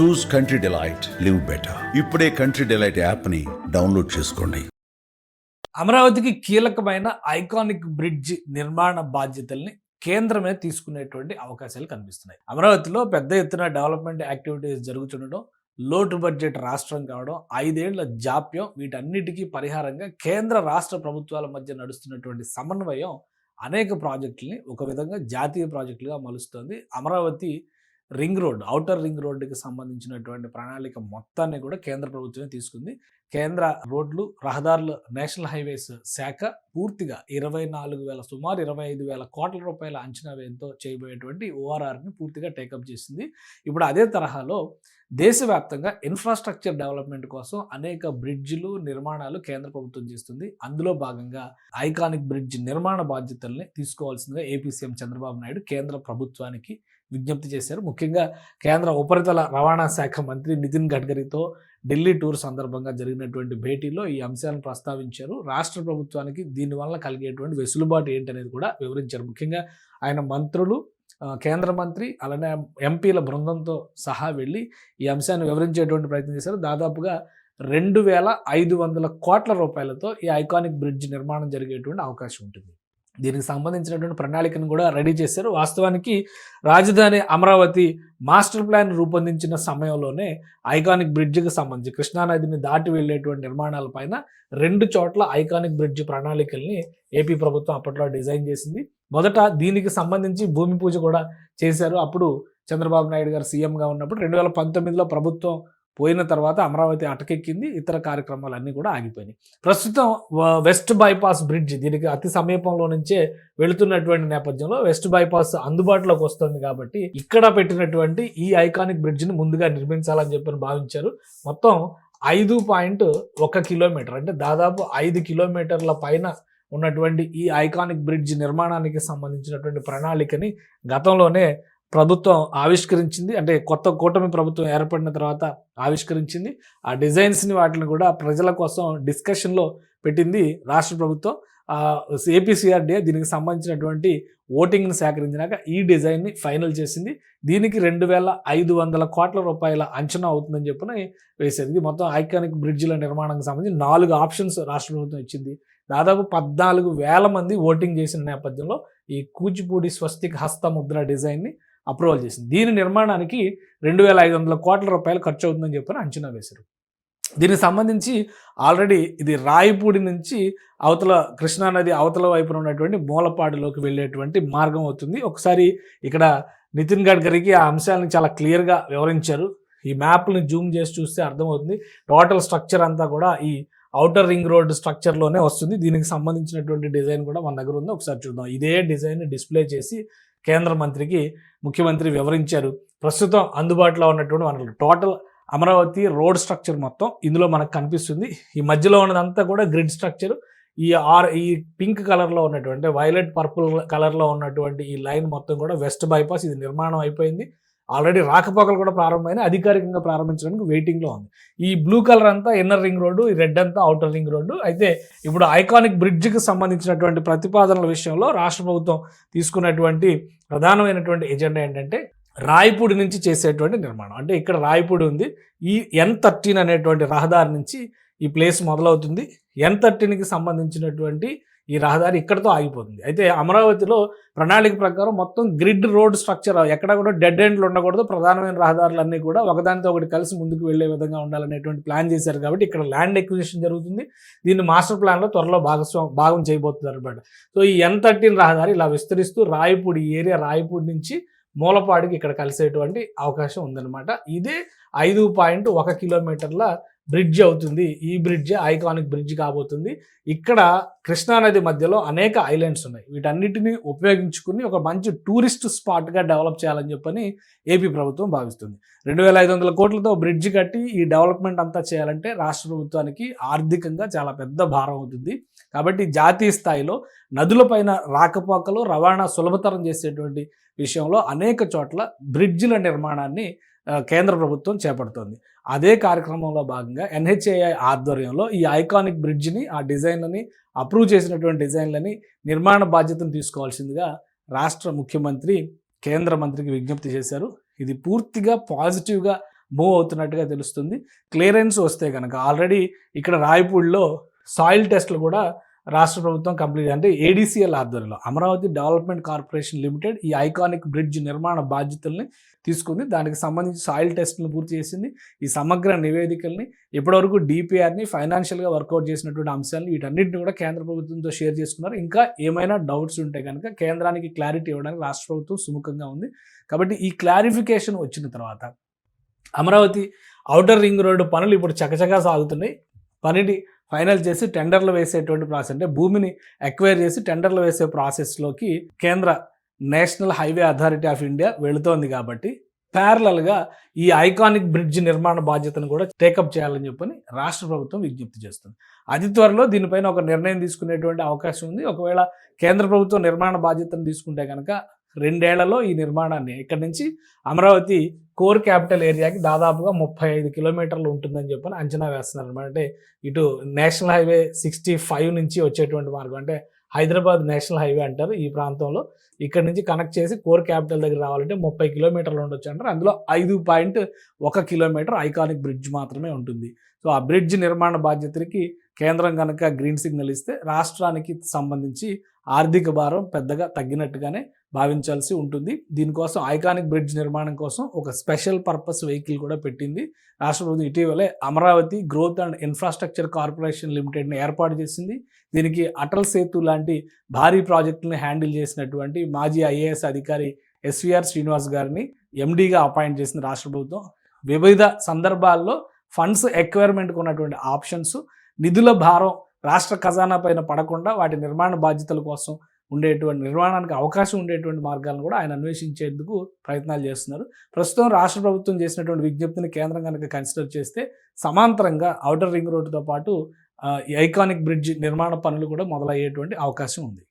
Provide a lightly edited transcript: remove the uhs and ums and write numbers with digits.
చూస్ country delight, live better. ఇప్పుడే country delight యాప్ని download చేసుకోండి. అమరావతికి కీలకమైన ఐకానిక్ బ్రిడ్జ్ నిర్మాణ బాధ్యతల్ని కేంద్రమే తీసుకునేటువంటి అవకాశాలు కనిపిస్తున్నాయి. అమరావతిలో పెద్ద ఎత్తున డెవలప్మెంట్ యాక్టివిటీస్ జరుగుతుండడం, లోటు బడ్జెట్ రాష్ట్రం కావడం, 5 ఏళ్ల జాప్యం, వీటన్నిటికీ పరిహారంగా కేంద్ర రాష్ట్ర ప్రభుత్వాల మధ్య నడుస్తున్నటువంటి సమన్వయం అనేక ప్రాజెక్టుల్ని ఒక విధంగా జాతీయ ప్రాజెక్టులుగా మలుస్తుంది. Amaravati ring road, outer ring రోడ్డుకి సంబంధించినటువంటి ప్రణాళిక మొత్తాన్ని కూడా కేంద్ర ప్రభుత్వమే తీసుకుంది. కేంద్ర రోడ్లు, రహదారులు, నేషనల్ హైవేస్ శాఖ పూర్తిగా సుమారు 25,000 కోట్ల రూపాయల అంచనా వ్యయంతో చేయబోయేటువంటి ఓఆర్ఆర్ని పూర్తిగా టేకప్ చేసింది. ఇప్పుడు అదే తరహాలో దేశవ్యాప్తంగా ఇన్ఫ్రాస్ట్రక్చర్ డెవలప్మెంట్ కోసం అనేక బ్రిడ్జిలు నిర్మాణాలు కేంద్ర ప్రభుత్వం చేస్తుంది. అందులో భాగంగా ఐకానిక్ బ్రిడ్జ్ నిర్మాణ బాధ్యతల్ని తీసుకోవాల్సిందిగా ఏపీ సీఎం చంద్రబాబు నాయుడు కేంద్ర ప్రభుత్వానికి విజ్ఞప్తి చేశారు. ముఖ్యంగా కేంద్ర ఉపరితల రవాణా శాఖ మంత్రి నితిన్ గడ్కరీతో ఢిల్లీ టూర్ సందర్భంగా జరిగినటువంటి భేటీలో ఈ అంశాలను ప్రస్తావించారు. రాష్ట్ర ప్రభుత్వానికి దీనివల్ల కలిగేటువంటి వెసులుబాటు ఏంటనేది కూడా వివరించారు. ముఖ్యంగా ఆయన మంత్రులు, కేంద్ర మంత్రి, అలానే ఎంపీల బృందంతో సహా వెళ్ళి ఈ అంశాన్ని వివరించేటువంటి ప్రయత్నం చేశారు. దాదాపుగా 2,500 కోట్ల రూపాయలతో ఈ ఐకానిక్ బ్రిడ్జ్ నిర్మాణం జరిగేటువంటి అవకాశం ఉంటుంది. దీనికి సంబంధించినటువంటి ప్రణాళికను కూడా రెడీ చేశారు. వాస్తవానికి రాజధాని అమరావతి మాస్టర్ ప్లాన్ రూపొందించిన సమయంలోనే ఐకానిక్ బ్రిడ్జికి సంబంధించి కృష్ణానదిని దాటి వెళ్ళేటువంటి నిర్మాణాలపైన 2 చోట్ల ఐకానిక్ బ్రిడ్జ్ ప్రణాళికల్ని ఏపీ ప్రభుత్వం అప్పట్లో డిజైన్ చేసింది. మొదట దీనికి సంబంధించి భూమి పూజ కూడా చేశారు. అప్పుడు చంద్రబాబు నాయుడు గారు సీఎంగా ఉన్నప్పుడు 2019లో ప్రభుత్వం పోయిన తర్వాత అమరావతి అటకెక్కింది. ఇతర కార్యక్రమాలన్నీ కూడా ఆగిపోయినాయి. ప్రస్తుతం వెస్ట్ బైపాస్ బ్రిడ్జ్ దీనికి అతి సమీపంలో నుంచే వెళుతున్నటువంటి నేపథ్యంలో వెస్ట్ బైపాస్ అందుబాటులోకి వస్తుంది కాబట్టి ఇక్కడ పెట్టినటువంటి ఈ ఐకానిక్ బ్రిడ్జ్ని ముందుగా నిర్మించాలని చెప్పి భావించారు. మొత్తం 5.1 కిలోమీటర్ అంటే దాదాపు 5 కిలోమీటర్ల పైన ఉన్నటువంటి ఈ ఐకానిక్ బ్రిడ్జ్ నిర్మాణానికి సంబంధించినటువంటి ప్రణాళికని గతంలోనే ప్రభుత్వం ఆవిష్కరించింది. అంటే కొత్త కూటమి ప్రభుత్వం ఏర్పడిన తర్వాత ఆవిష్కరించింది. ఆ డిజైన్స్ని వాటిని కూడా ప్రజల కోసం డిస్కషన్లో పెట్టింది రాష్ట్ర ప్రభుత్వం. ఏపీసీఆర్డీఏ దీనికి సంబంధించినటువంటి ఓటింగ్ని సేకరించినాక ఈ డిజైన్ని ఫైనల్ చేసింది. దీనికి 2,500 కోట్ల రూపాయల అంచనా అవుతుందని చెప్పి వేసేది. ఇది మొత్తం ఐకానిక్ బ్రిడ్జిల నిర్మాణానికి సంబంధించి 4 ఆప్షన్స్ రాష్ట్ర ప్రభుత్వం ఇచ్చింది. దాదాపు 14,000 మంది ఓటింగ్ చేసిన నేపథ్యంలో ఈ కూచిపూడి స్వస్తిక్ హస్త ముద్ర డిజైన్ని అప్రూవల్ చేసింది. దీని నిర్మాణానికి 2,500 కోట్ల రూపాయలు ఖర్చు అవుతుందని చెప్పి అంచనా వేశారు. దీనికి సంబంధించి ఆల్రెడీ ఇది రాయపూడి నుంచి అవతల కృష్ణానది అవతల వైపున ఉన్నటువంటి మూలపాడులోకి వెళ్ళేటువంటి మార్గం అవుతుంది. ఒకసారి ఇక్కడ నితిన్ గడ్కరీకి ఆ అంశాలను చాలా క్లియర్గా వివరించారు. ఈ మ్యాప్ని జూమ్ చేసి చూస్తే అర్థమవుతుంది. టోటల్ స్ట్రక్చర్ అంతా కూడా ఈ ఔటర్ రింగ్ రోడ్ స్ట్రక్చర్లోనే వస్తుంది. దీనికి సంబంధించినటువంటి డిజైన్ కూడా మన దగ్గర ఉంది. ఒకసారి చూద్దాం. ఇదే డిజైన్ డిస్ప్లే చేసి కేంద్ర మంత్రికి ముఖ్యమంత్రి వివరించారు. ప్రస్తుతం అందుబాటులో ఉన్నటువంటి వనరులు టోటల్ అమరావతి రోడ్ స్ట్రక్చర్ మొత్తం ఇందులో మనకు కనిపిస్తుంది. ఈ మధ్యలో ఉన్నదంతా కూడా గ్రిడ్ స్ట్రక్చర్. ఈ పింక్ కలర్లో ఉన్నటువంటి వైలెట్ పర్పుల్ కలర్లో ఉన్నటువంటి ఈ లైన్ మొత్తం కూడా వెస్ట్ బైపాస్. ఇది నిర్మాణం అయిపోయింది. ఆల్రెడీ రాకపోకలు కూడా ప్రారంభమైన అధికారికంగా ప్రారంభించడానికి వెయిటింగ్లో ఉంది. ఈ బ్లూ కలర్ అంతా ఇన్నర్ రింగ్ రోడ్డు, ఈ రెడ్ అంతా అవుటర్ రింగ్ రోడ్డు. అయితే ఇప్పుడు ఐకానిక్ బ్రిడ్జ్కి సంబంధించినటువంటి ప్రతిపాదనల విషయంలో రాష్ట్ర ప్రభుత్వం తీసుకున్నటువంటి ప్రధానమైనటువంటి ఎజెండా ఏంటంటే రాయపూడి నుంచి చేసేటువంటి నిర్మాణం. అంటే ఇక్కడ రాయపూడి ఉంది. ఈ N13 అనేటువంటి రహదారి నుంచి ఈ ప్లేస్ మొదలవుతుంది. N13కి సంబంధించినటువంటి ఈ రహదారి ఇక్కడతో ఆగిపోతుంది. అయితే అమరావతిలో ప్రణాళిక ప్రకారం మొత్తం గ్రిడ్ రోడ్ స్ట్రక్చర్, ఎక్కడ కూడా డెడ్ ఎండ్లు ఉండకూడదు. ప్రధానమైన రహదారులన్నీ కూడా ఒకదానితో ఒకటి కలిసి ముందుకు వెళ్లే విధంగా ఉండాలనేటువంటి ప్లాన్ చేశారు. కాబట్టి ఇక్కడ ల్యాండ్ ఎక్విజిషన్ జరుగుతుంది. దీన్ని మాస్టర్ ప్లాన్లో త్వరలో భాగం చేయబోతున్నారు అనమాట. సో ఈ N13 రహదారి ఇలా విస్తరిస్తూ రాయపూడి ఏరియా, రాయపూడి నుంచి మూలపాడికి ఇక్కడ కలిసేటువంటి అవకాశం ఉందన్నమాట. ఇదే 5.1 కిలోమీటర్ల బ్రిడ్జ్ అవుతుంది. ఈ బ్రిడ్జ్ ఐకానిక్ బ్రిడ్జ్ కాబోతుంది. ఇక్కడ కృష్ణానది మధ్యలో అనేక ఐలాండ్స్ ఉన్నాయి. వీటన్నిటిని ఉపయోగించుకుని ఒక మంచి టూరిస్ట్ స్పాట్గా డెవలప్ చేయాలని చెప్పని ఏపీ ప్రభుత్వం భావిస్తుంది. 2,500 కోట్లతో బ్రిడ్జ్ కట్టి ఈ డెవలప్మెంట్ అంతా చేయాలంటే రాష్ట్ర ప్రభుత్వానికి ఆర్థికంగా చాలా పెద్ద భారం అవుతుంది. కాబట్టి జాతీయ స్థాయిలో నదులపైన రాకపోకలు, రవాణా సులభతరం చేసేటువంటి విషయంలో అనేక చోట్ల బ్రిడ్జిల నిర్మాణాన్ని కేంద్ర ప్రభుత్వం చేపడుతోంది. అదే కార్యక్రమంలో భాగంగా NHAI ఆధ్వర్యంలో ఈ ఐకానిక్ బ్రిడ్జ్ని, ఆ డిజైన్లని అప్రూవ్ చేసినటువంటి డిజైన్లని నిర్మాణ బాధ్యతను తీసుకోవాల్సిందిగా రాష్ట్ర ముఖ్యమంత్రి కేంద్ర మంత్రికి విజ్ఞప్తి చేశారు. ఇది పూర్తిగా పాజిటివ్గా మూవ్ అవుతున్నట్టుగా తెలుస్తుంది. క్లియరెన్స్ వస్తే కనుక ఆల్రెడీ ఇక్కడ రాయపూడిలో సాయిల్ టెస్ట్లు కూడా రాష్ట్ర ప్రభుత్వం కంప్లీట్ అంటే ఏడీసీఎల్ ఆధ్వర్యంలో అమరావతి డెవలప్మెంట్ కార్పొరేషన్ లిమిటెడ్ ఈ ఐకానిక్ బ్రిడ్జ్ నిర్మాణ బాధ్యతల్ని తీసుకుంది. దానికి సంబంధించి సాయిల్ టెస్ట్లను పూర్తి చేసింది. ఈ సమగ్ర నివేదికల్ని ఇప్పటివరకు డిపిఆర్ని ఫైనాన్షియల్గా వర్కౌట్ చేసినటువంటి అంశాలను వీటన్నిటిని కూడా కేంద్ర ప్రభుత్వంతో షేర్ చేసుకున్నారు. ఇంకా ఏమైనా డౌట్స్ ఉంటే కనుక కేంద్రానికి క్లారిటీ ఇవ్వడానికి రాష్ట్ర ప్రభుత్వం సుముఖంగా ఉంది. కాబట్టి ఈ క్లారిఫికేషన్ వచ్చిన తర్వాత అమరావతి ఔటర్ రింగ్ రోడ్డు పనులు ఇప్పుడు చకచకా సాగుతున్నాయి. పనిని ఫైనల్ చేసి టెండర్లు వేసేటువంటి ప్రాసెస్ అంటే భూమిని ఎక్వైర్ చేసి టెండర్లు వేసే ప్రాసెస్లోకి కేంద్ర national highway authority of India వెళుతోంది. కాబట్టి ప్యారలల్గా ఈ ఐకానిక్ బ్రిడ్జ్ నిర్మాణ బాధ్యతను కూడా టేకప్ చేయాలని చెప్పని రాష్ట్ర ప్రభుత్వం విజ్ఞప్తి చేస్తుంది. అతి త్వరలో దీనిపైన ఒక నిర్ణయం తీసుకునేటువంటి అవకాశం ఉంది. ఒకవేళ కేంద్ర ప్రభుత్వం నిర్మాణ బాధ్యతను తీసుకుంటే కనుక 2 ఏళ్లలో ఈ నిర్మాణాన్ని ఇక్కడి నుంచి అమరావతి కోర్ క్యాపిటల్ ఏరియాకి దాదాపుగా 35 కిలోమీటర్లు ఉంటుందని చెప్పని అంచనా వేస్తున్నారు అనమాట. అంటే ఇటు నేషనల్ హైవే 65 నుంచి వచ్చేటువంటి మార్గం అంటే హైదరాబాద్ నేషనల్ హైవే అంటారు. ఈ ప్రాంతంలో ఇక్కడ నుంచి కనెక్ట్ చేసి కోర్ క్యాపిటల్ దగ్గర రావాలంటే 30 కిలోమీటర్లు ఉండొచ్చు అంటారు. అందులో 5.1 కిలోమీటర్ ఐకానిక్ బ్రిడ్జ్ మాత్రమే ఉంటుంది. సో ఆ బ్రిడ్జ్ నిర్మాణ బాధ్యతలకి కేంద్రం కనుక గ్రీన్ సిగ్నల్ ఇస్తే రాష్ట్రానికి సంబంధించి ఆర్థిక భారం పెద్దగా తగ్గినట్టుగానే భావించాల్సి ఉంటుంది. దీనికోసం ఐకానిక్ బ్రిడ్జ్ నిర్మాణం కోసం ఒక స్పెషల్ పర్పస్ వెహికల్ కూడా పెట్టింది రాష్ట్ర ప్రభుత్వం. ఇటీవలే Amaravati growth and infrastructure corporation లిమిటెడ్ని ఏర్పాటు చేసింది. దీనికి అటల్ సేతు లాంటి భారీ ప్రాజెక్టులను హ్యాండిల్ చేసినటువంటి మాజీ ఐఏఎస్ అధికారి ఎస్వీఆర్ శ్రీనివాస్ గారిని ఎండీగా అపాయింట్ చేసింది రాష్ట్ర ప్రభుత్వం. వివిధ సందర్భాల్లో ఫండ్స్ ఎక్వైర్మెంట్కి ఉన్నటువంటి ఆప్షన్స్, నిధుల భారం రాష్ట్ర ఖజానా పైన పడకుండా వాటి నిర్మాణ బాధ్యతల కోసం ఉండేటువంటి నిర్మాణానికి అవకాశం ఉండేటువంటి మార్గాలను కూడా ఆయన అన్వేషించేందుకు ప్రయత్నాలు చేస్తున్నారు. ప్రస్తుతం రాష్ట్ర ప్రభుత్వం చేసినటువంటి విజ్ఞప్తిని కేంద్రం కనుక కన్సిడర్ చేస్తే సమాంతరంగా ఔటర్ రింగ్ రోడ్డుతో పాటు ఈ ఐకానిక్ బ్రిడ్జ్ నిర్మాణ పనులు కూడా మొదలయ్యేటువంటి అవకాశం ఉంది.